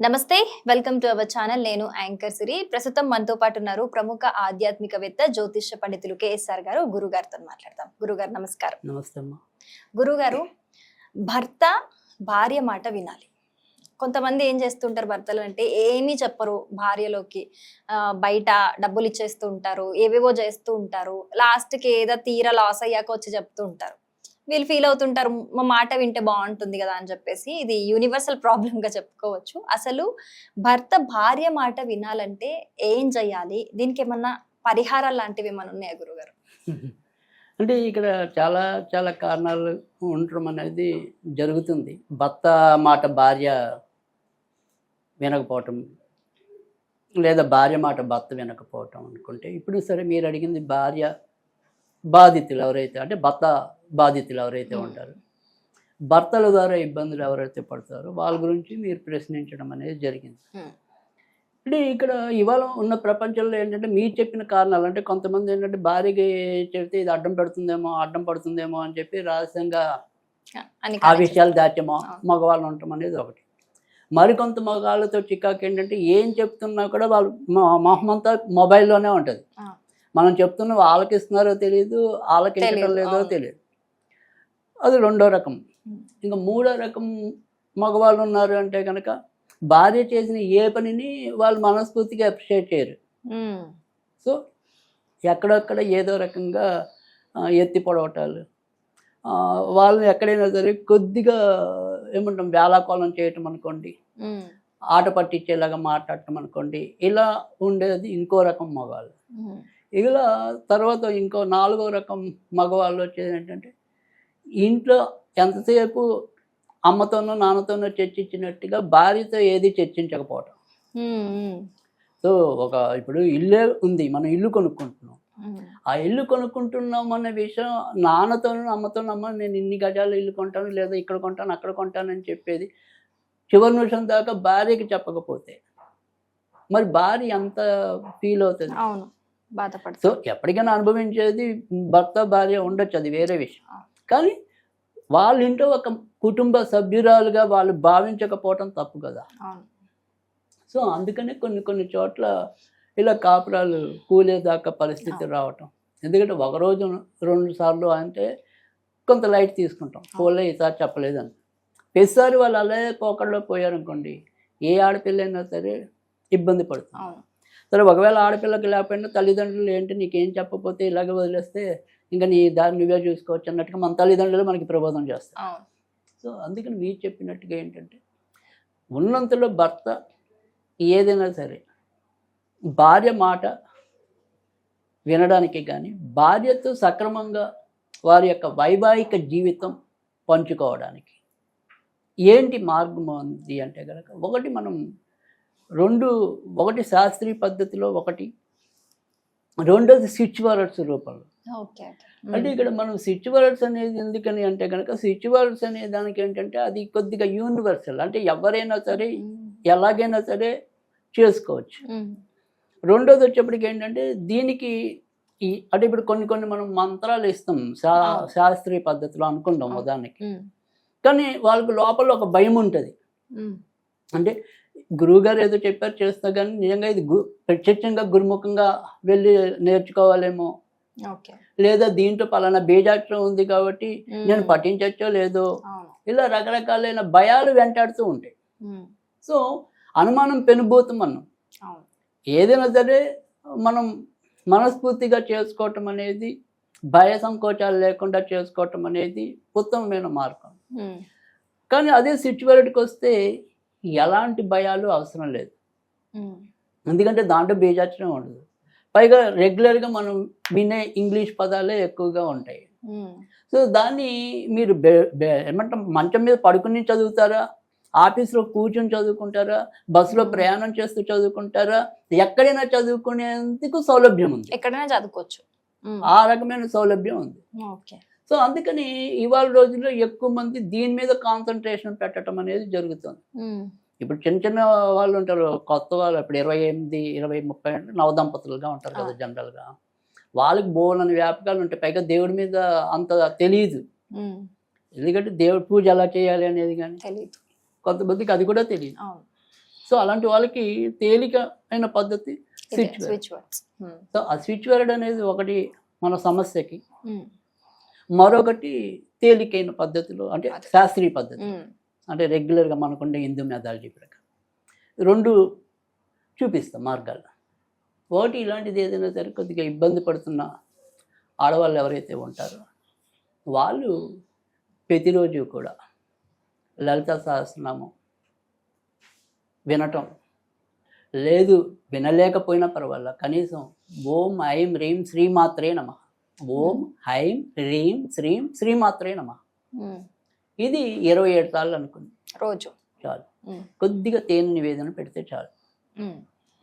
నమస్తే, welcome to our channel. నేను anchor సిరి. ప్రస్తుతం మనతో పాటు ఉన్నారు ప్రముఖ ఆధ్యాత్మికవేత్త, జ్యోతిష్య పండితులు కేఎస్ఆర్ గారు. గురుగారితో మాట్లాడదాం. గురుగారు నమస్కారం. నమస్తే అమ్మా. గురుగారు, భర్త భార్య మాట వినాలి. కొంతమంది ఏం చేస్తుంటారు, భర్తలు అంటే ఏమీ చెప్పరు భార్యలోకి, బయట డబ్బులు ఇచ్చేస్తూ ఉంటారు, ఏవేవో చేస్తూ ఉంటారు. లాస్ట్కి ఏదో తీరా లాస్ అయ్యాక వచ్చి చెప్తూ ఉంటారు. వీళ్ళు ఫీల్ అవుతుంటారు, మా మాట వింటే బాగుంటుంది కదా అని చెప్పేసి. ఇది యూనివర్సల్ ప్రాబ్లమ్ గా చెప్పుకోవచ్చు. అసలు భర్త భార్య మాట వినాలంటే ఏం చెయ్యాలి? దీనికి ఏమన్నా పరిహారాలు లాంటివి ఏమన్నా ఉన్నాయా గురుగారు? అంటే ఇక్కడ చాలా చాలా కారణాలు ఉండటం అనేది జరుగుతుంది. భర్త మాట భార్య వినకపోవటం, లేదా భార్య మాట భర్త వినకపోవటం అనుకుంటే, ఇప్పుడు సరే మీరు అడిగింది భార్య బాధితులు ఎవరైతే, అంటే భర్త బాధితులు ఎవరైతే ఉంటారో, భర్తల ద్వారా ఇబ్బందులు ఎవరైతే పడతారో వాళ్ళ గురించి మీరు ప్రశ్నించడం అనేది జరిగింది. అంటే ఇక్కడ ఇవాళ ఉన్న ప్రపంచంలో ఏంటంటే మీరు చెప్పిన కారణాలు, అంటే కొంతమంది ఏంటంటే భార్యకి చెబితే ఇది అడ్డం పడుతుందేమో అని చెప్పి రహస్యంగా ఆ విషయాలు దాచేమో మగవాళ్ళు ఉండటం అనేది ఒకటి. మరికొంత మగవాళ్ళతో చికాకు ఏంటంటే ఏం చెప్తున్నా కూడా వాళ్ళు మొహమంతా మొబైల్లోనే ఉంటుంది. మనం చెప్తున్న వాళ్ళకి ఇస్తున్నారో తెలియదు, వాళ్ళకి ఇవ్వడం లేదో తెలియదు. అది రెండో రకం. ఇంకా మూడో రకం మగవాళ్ళు ఉన్నారు అంటే కనుక భార్య చేసిన ఏ పనిని వాళ్ళు మనస్ఫూర్తిగా అప్రిషియేట్ చేయరు. సో ఎక్కడొక్కడ ఏదో రకంగా ఎత్తి పొడవటాలు, వాళ్ళని ఎక్కడైనా సరే కొద్దిగా ఏమంటాం వేళాకోళం చేయటం అనుకోండి, ఆట పట్టించేలాగా మాట్లాడటం అనుకోండి, ఇలా ఉండేది ఇంకో రకం మగవాళ్ళు. ఇలా తర్వాత ఇంకో నాలుగో రకం మగవాళ్ళు వచ్చేది ఏంటంటే ఇంట్లో ఎంతసేపు అమ్మతోనో నాన్నతోనో చర్చించినట్టుగా భార్యతో ఏది చర్చించకపోవటం. సో ఇప్పుడు ఇల్లే ఉంది, మనం ఇల్లు కొనుక్కుంటున్నాం. ఆ ఇల్లు కొనుక్కుంటున్నాం అనే విషయం నాన్నతోనూ అమ్మతోనూ, అమ్మ నేను ఇన్ని గజాలు ఇల్లు కొంటాను, లేదా ఇక్కడ కొంటాను అక్కడ కొంటానని చెప్పేది చివరి నిమిషం దాకా భార్యకి చెప్పకపోతే మరి భార్య ఎంత ఫీల్ అవుతుంది? అవును, బాధపడుతుంది. సో ఎప్పటికైనా అనుభవించేది భర్త భార్య ఉండొచ్చు, అది వేరే విషయం. కానీ వాళ్ళ ఇంట్లో ఒక కుటుంబ సభ్యురాలుగా వాళ్ళు భావించకపోవటం తప్పు కదా. సో అందుకనే కొన్ని చోట్ల ఇలా కాపురాలు కూలేదాకా పరిస్థితి రావటం. ఎందుకంటే ఒకరోజు 2 సార్లు అంటే కొంత లైట్ తీసుకుంటాం, పోలే ఈసారి చెప్పలేదని. ప్రతిసారి వాళ్ళు అలాగే పోకడలో పోయారనుకోండి, ఏ ఆడపిల్లైనా సరే ఇబ్బంది పడుతుంది. సరే ఒకవేళ ఆడపిల్లకి లేకపోయినా తల్లిదండ్రులు ఏంటి నీకేం చెప్పకపోతే ఇలాగే వదిలేస్తే ఇంకా నీ దారి నువ్వే చూసుకోవచ్చు అన్నట్టుగా మన తల్లిదండ్రులు మనకి ప్రబోధం చేస్తారు. సో అందుకని మీరు చెప్పినట్టుగా ఏంటంటే ఉన్నంతలో భర్త ఏదైనా సరే భార్య మాట వినడానికి కానీ, భార్యతో సక్రమంగా వారి యొక్క వైవాహిక జీవితం పంచుకోవడానికి ఏంటి మార్గం ఉంది అంటే కనుక, ఒకటి శాస్త్రీయ పద్ధతిలో, రెండోది స్విచ్ వర్డ్స్ రూపంలో. అంటే ఇక్కడ మనం స్విచ్ వర్డ్స్ అనేది ఎందుకని అంటే కనుక, స్విచ్ వర్డ్స్ అనే దానికి ఏంటంటే అది కొద్దిగా యూనివర్సల్, అంటే ఎవరైనా సరే ఎలాగైనా సరే చేసుకోవచ్చు. రెండోది వచ్చేప్పటికి ఏంటంటే దీనికి అంటే ఇప్పుడు కొన్ని మనం మంత్రాలు ఇస్తాం శాస్త్రీయ పద్ధతిలో అనుకుంటాం ఉదాహరణకి, కానీ వాళ్ళకి లోపల ఒక భయం ఉంటుంది. అంటే గురువుగారు ఏదో చెప్పారు చేస్తా, కానీ నిజంగా ఇది ప్రత్యక్షంగా గురుముఖంగా వెళ్ళి నేర్చుకోవాలేమో, లేదా దీంట్లో పలానా బీజాక్షరం ఉంది కాబట్టి నేను పఠించచ్చో లేదో, ఇలా రకరకాలైన భయాలు వెంటాడుతూ ఉంటాయి. సో అనుమానం పెనుభూతం అన్నాం. ఏదైనా సరే మనం మనస్ఫూర్తిగా చేసుకోవటం అనేది, భయ సంకోచాలు లేకుండా చేసుకోవటం అనేది ఉత్తమమైన మార్గం. కానీ అదే సిచ్యువేషన్కి వస్తే ఎలాంటి భయాలు అవసరం లేదు, ఎందుకంటే దాంట్లో బీజాక్షరం ఉండదు. పైగా రెగ్యులర్గా మనం వినే ఇంగ్లీష్ పదాలే ఎక్కువగా ఉంటాయి. సో దాన్ని మీరు ఏమంటాం, మంచం మీద పడుకుని చదువుతారా, ఆఫీస్లో కూర్చొని చదువుకుంటారా, బస్సులో ప్రయాణం చేస్తూ చదువుకుంటారా, ఎక్కడైనా చదువుకునేందుకు సౌలభ్యం ఉంది, ఎక్కడైనా చదువుకోవచ్చు, ఆ రకమైన సౌలభ్యం ఉంది. సో అందుకని ఇవాళ రోజుల్లో ఎక్కువ మంది దీని మీద కాన్సన్ట్రేషన్ పెట్టడం అనేది జరుగుతుంది. ఇప్పుడు చిన్న వాళ్ళు ఉంటారు, కొత్త వాళ్ళు, ఇప్పుడు 28, 20, 30 నవదంపతులుగా ఉంటారు కదా జనరల్గా. వాళ్ళకి బోలని వ్యాపకాలు ఉంటాయి, పైగా దేవుడి మీద అంత తెలియదు. ఎందుకంటే దేవుడి పూజ ఎలా చేయాలి అనేది కానీ తెలియదు, కొంతమందికి అది కూడా తెలియదు. సో అలాంటి వాళ్ళకి తేలిక అయిన పద్ధతి switch word. Switch words. So ఆ స్విచ్ వర్డ్ అనేది ఒకటి మన సమస్యకి, మరొకటి తేలికైన పద్ధతిలో అంటే శాస్త్రీయ పద్ధతి, అంటే రెగ్యులర్గా మనకుండే హిందూ మెథాలజీ ప్రకారం 2 చూపిస్తాం మార్గాలు. ఒకటి ఇలాంటిది ఏదైనా సరే కొద్దిగా ఇబ్బంది పడుతున్న ఆడవాళ్ళు ఎవరైతే ఉంటారో వాళ్ళు ప్రతిరోజు కూడా లలితా సహస్రనామం వినటం, లేదు వినలేకపోయినా పర్వాలేదు, కనీసం ఓం ఐం హ్రీం శ్రీమాత్రే నమః, ఓం ఐం హ్రీం శ్రీం శ్రీమాత్రే నమః, ఇది 27 సార్లు అనుకుంది రోజు చాలు. కొద్దిగా తేనె నివేదన పెడితే చాలు.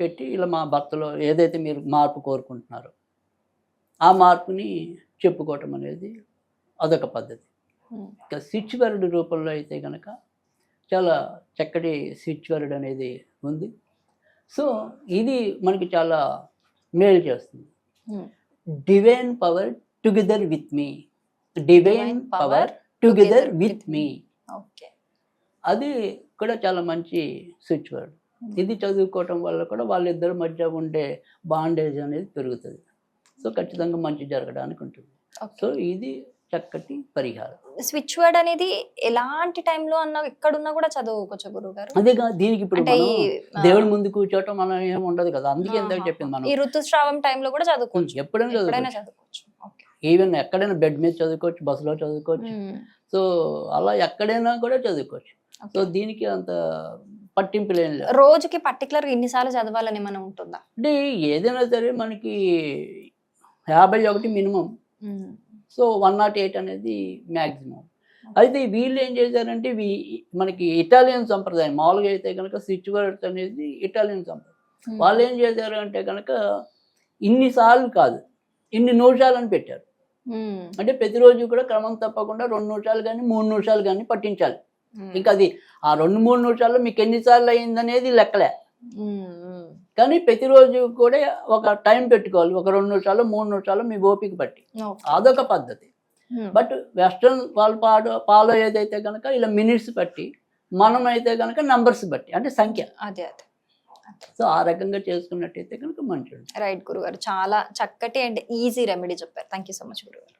పెట్టి ఇలా మా భర్తలో ఏదైతే మీరు మార్పు కోరుకుంటున్నారో ఆ మార్పుని చెప్పుకోవటం అనేది అదొక పద్ధతి. ఇంకా స్విచ్ వర్డ్ రూపంలో అయితే కనుక చాలా చక్కటి స్విచ్ వర్డ్ అనేది ఉంది. సో ఇది మనకి చాలా మేలు చేస్తుంది. Divine power together with me, divine power together with me, అది కూడా చాలా మంచి స్విచ్ వర్డ్. ఇది చదువుకోవటం వల్ల కూడా వాళ్ళిద్దరి మధ్య ఉండే బాండేజ్ అనేది పెరుగుతుంది. సో ఖచ్చితంగా మంచి జరగడానికి ఉంటుంది. సో ఇది చక్కటి పరిహారం. స్విచ్ వర్డ్ అనేది ఎలాంటి టైంలో అన్నా ఎక్కడున్నా కూడా చదువుకోవచ్చు గురువు గారు. అదే దీనికి ఇప్పుడు దేవుడి ముందు కూర్చోవటం మనం ఏమి ఉండదు కదా, అందుకే ఎంత చెప్పింది మనం ఈ ఋతుస్రావం టైంలో కూడా చదువుకోవచ్చు, ఎప్పుడైనా చదువుకోవచ్చు. ఈవెన్ ఎక్కడైనా బెడ్ మీద చదువుకోవచ్చు, బస్సులో చదువుకోవచ్చు. సో అలా ఎక్కడైనా కూడా చదువుకోవచ్చు. సో దీనికి అంత పట్టింపు లేని లేదు. రోజుకి పర్టికులర్ ఇన్నిసార్లు చదవాలని మనం ఉంటుందా అంటే ఏదైనా సరే మనకి 51 మినిమం. సో 108 అనేది మ్యాక్సిమం. అయితే వీళ్ళు ఏం చేశారంటే మనకి ఇటాలియన్ సంప్రదాయం మామూలుగా అయితే కనుక స్విచ్ వర్డ్స్ అనేది ఇటాలియన్ సంప్రదాయం. వాళ్ళు ఏం చేశారు అంటే కనుక ఇన్నిసార్లు కాదు, ఇన్ని నిమిషాలు అని పెట్టారు. అంటే ప్రతిరోజు కూడా క్రమం తప్పకుండా 2 నిమిషాలు కానీ 3 నిమిషాలు కానీ పట్టించాలి. ఇంకా అది ఆ 2-3 నిమిషాల్లో మీకు ఎన్నిసార్లు అయిందనేది లెక్కలే. కానీ ప్రతిరోజు కూడా ఒక టైం పెట్టుకోవాలి, ఒక 2 నిమిషాలు 3 నిమిషాలు మీ ఓపిక బట్టి, అదొక పద్ధతి. బట్ వెస్ట్రన్ వాళ్ళు ఫాలో ఏదైతే కనుక ఇలా మినిట్స్ బట్టి, మనం అయితే కనుక నంబర్స్ బట్టి అంటే సంఖ్య. అదే సో ఆ రకంగా చేసుకున్నట్టయితే కనుక మంచిది. రైట్ గురుగారు, చాలా చక్కటి అండ్ ఈజీ రెమెడీ చెప్పారు. థ్యాంక్ యూ సో మచ్ గురుగారు.